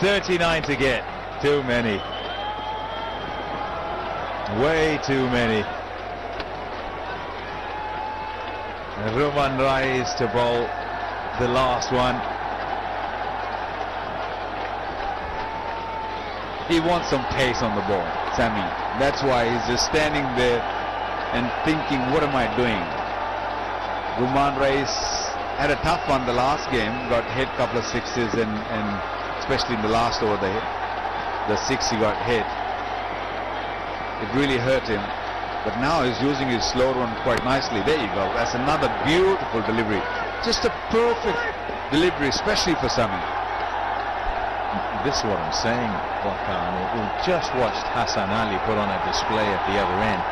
39 to get. Too many. Way too many. Roman Rais to bowl the last one. He wants some pace on the ball, Sammy. That's why he's just standing there and thinking, what am I doing? Roman Rais had a tough one the last game, got hit a couple of sixes, and especially in the last over, the six he got hit. It really hurt him. But now he's using his slow run quite nicely. There you go. That's another beautiful delivery. Just a perfect delivery, especially for Sammy. This is what I'm saying, Wakar. We just watched Hassan Ali put on a display at the other end.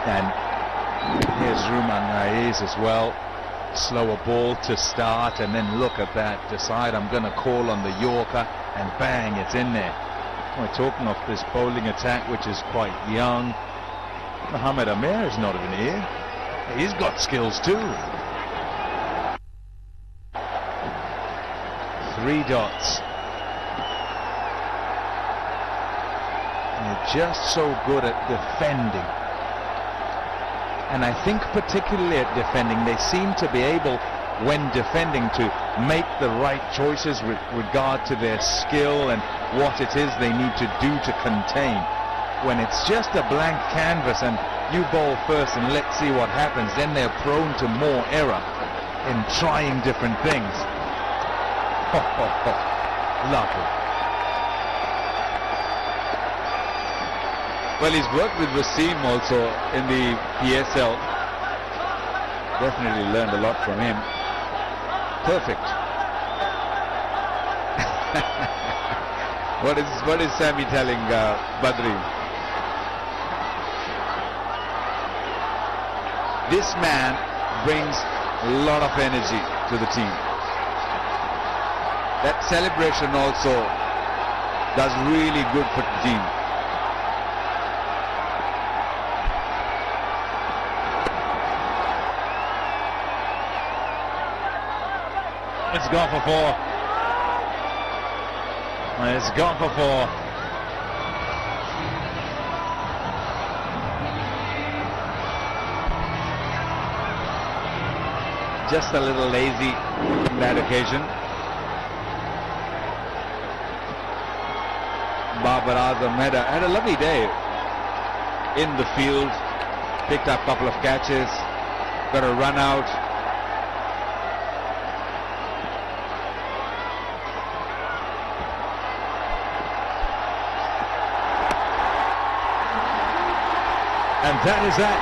And here's Roman Rais as well. Slower ball to start, and then look at that. Decide I'm going to call on the Yorker, and bang, it's in there. We're talking of this bowling attack, which is quite young. Mohammad Amir is not even here. He's got skills too. 3 dots. And they're just so good at defending. And I think particularly at defending, they seem to be able, when defending, to make the right choices with regard to their skill and what it is they need to do to contain. When it's just a blank canvas and you bowl first and let's see what happens, then they're prone to more error in trying different things. Lovely. Well, he's worked with Wasim also in the PSL. Definitely learned a lot from him. Perfect. What is Sammy telling Badri? This man brings a lot of energy to the team. That celebration also does really good for the team. It's gone for 4. It's gone for 4. Just a little lazy on that occasion. Babar Azam had a lovely day in the field. Picked up a couple of catches. Got a run out. And that is that.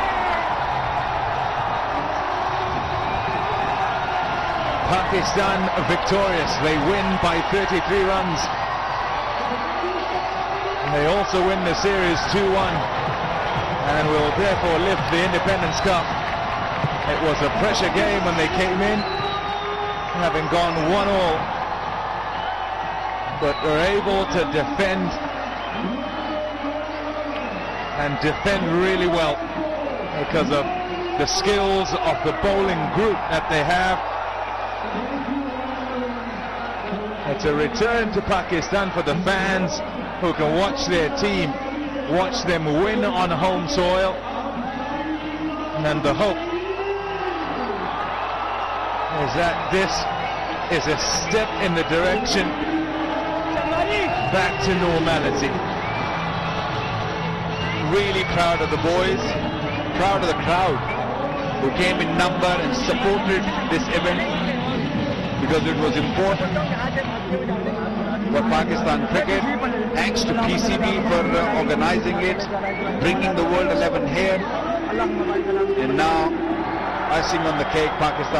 Pakistan victorious. They win by 33 runs. And they also win the series 2-1. And will therefore lift the Independence Cup. It was a pressure game when they came in, having gone 1-all. But were able to defend. And defend really well because of the skills of the bowling group that they have. It's a return to Pakistan for the fans who can watch their team, watch them win on home soil. And the hope is that this is a step in the direction back to normality. Really proud of the boys, proud of the crowd who came in number and supported this event because it was important for Pakistan cricket. Thanks to PCB for organizing it, bringing the World 11 here, and now icing on the cake, Pakistan.